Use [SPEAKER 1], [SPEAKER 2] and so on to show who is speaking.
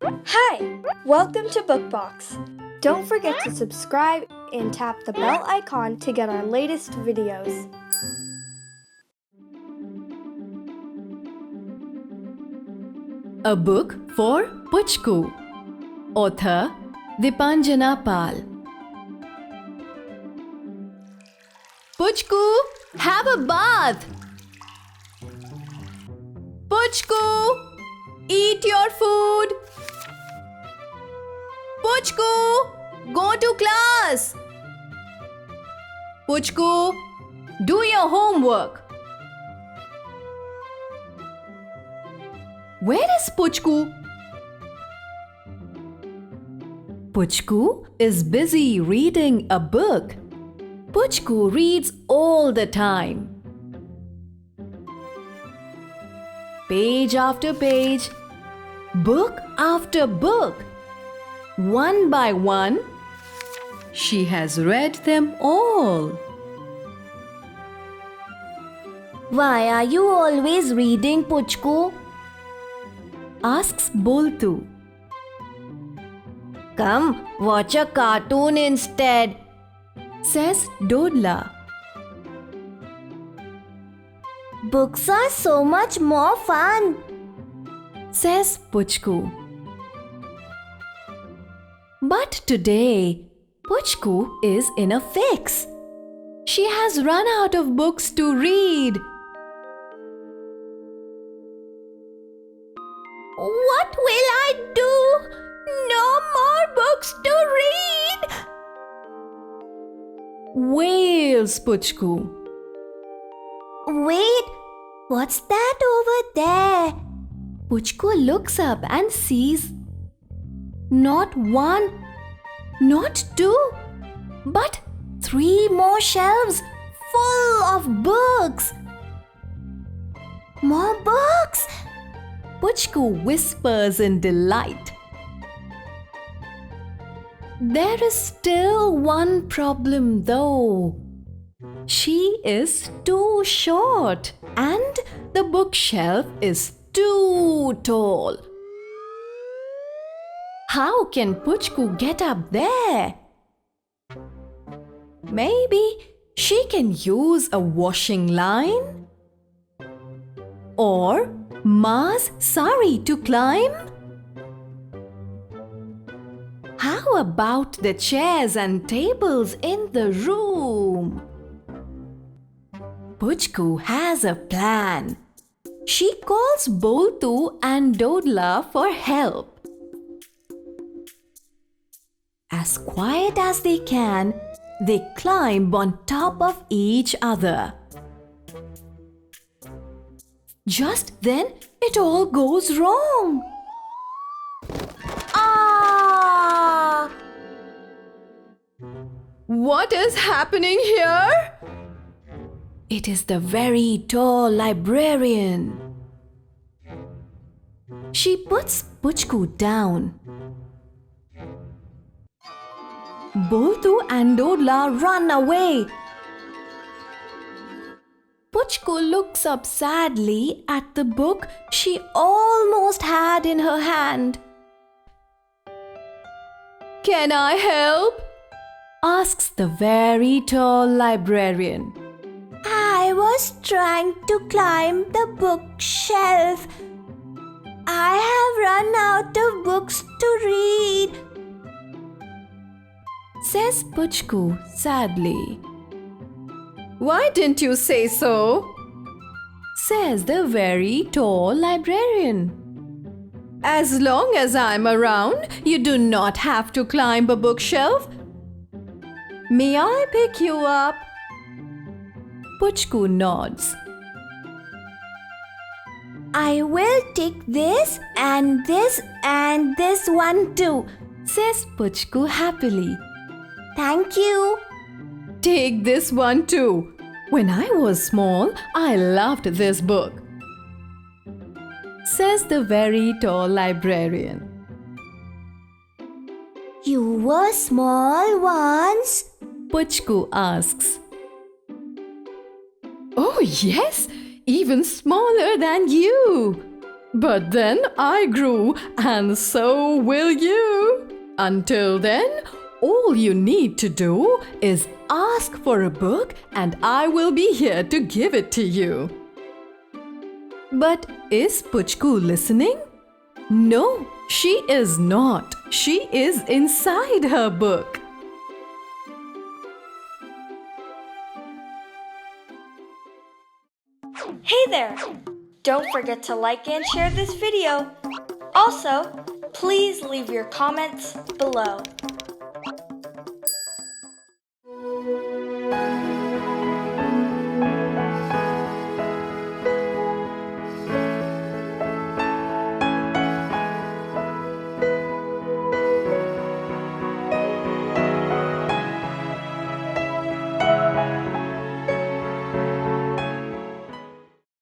[SPEAKER 1] Hi! Welcome to Bookbox. Don't forget to subscribe and tap the bell icon to get our latest videos.
[SPEAKER 2] A book for Puchku. Author Deepanjana Pal. Puchku, have a bath. Puchku, eat your food. Puchku, go to class. Puchku, do your homework. Where is Puchku? Puchku is busy reading a book. Puchku reads all the time. Page after page, book after book. One by one, she has read them all.
[SPEAKER 3] Why are you always reading, Puchku?
[SPEAKER 2] Asks Boltu.
[SPEAKER 3] Come, watch a cartoon instead.
[SPEAKER 2] Says Dodla.
[SPEAKER 3] Books are so much more fun.
[SPEAKER 2] Says Puchku. But today, Puchku is in a fix. She has run out of books to read.
[SPEAKER 3] What will I do? No more books to read.
[SPEAKER 2] Wails Puchku.
[SPEAKER 3] Wait, what's that over there?
[SPEAKER 2] Puchku looks up and sees not one, not two, but 3 more shelves full of books.
[SPEAKER 3] More books!
[SPEAKER 2] Puchku whispers in delight. There is still one problem though. She is too short and the bookshelf is too tall. How can Puchku get up there? Maybe she can use a washing line? Or Ma's sari to climb? How about the chairs and tables in the room? Puchku has a plan. She calls Boltu and Dodla for help. As quiet as they can, they climb on top of each other. Just then, it all goes wrong. Ah! What is happening here? It is the very tall librarian. She puts Puchku down. Boltu and Dodla run away. Puchku looks up sadly at the book she almost had in her hand. Can I help? Asks the very tall librarian.
[SPEAKER 3] I was trying to climb the bookshelf. I have run out of books to read.
[SPEAKER 2] Says Puchku sadly. Why didn't you say so? Says the very tall librarian. As long as I'm around, you do not have to climb a bookshelf. May I pick you up? Puchku nods.
[SPEAKER 3] I will take this and this one too,
[SPEAKER 2] Says Puchku happily.
[SPEAKER 3] Thank you.
[SPEAKER 2] Take this one too. When I was small, I loved this book. Says the very tall librarian.
[SPEAKER 3] You were small once?
[SPEAKER 2] Puchku asks. Oh yes, even smaller than you. But then I grew, and so will you. Until then, all you need to do is ask for a book, and I will be here to give it to you. But is Puchku listening? No, she is not. She is inside her book.
[SPEAKER 1] Hey there! Don't forget to like and share this video. Also, please leave your comments below.